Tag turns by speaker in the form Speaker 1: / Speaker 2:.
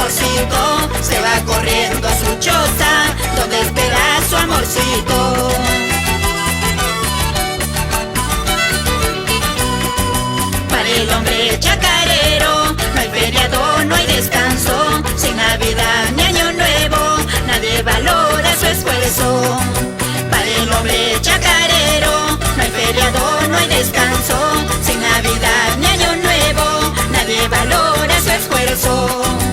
Speaker 1: amorcito, se va corriendo a su choza, donde espera su amorcito. Para el hombre chacarero, no hay feriado, no hay descanso, sin Navidad ni Año Nuevo, nadie valora su esfuerzo. Para el hombre chacarero, no hay feriado, no hay descanso, sin Navidad ni Año Nuevo, nadie valora su esfuerzo.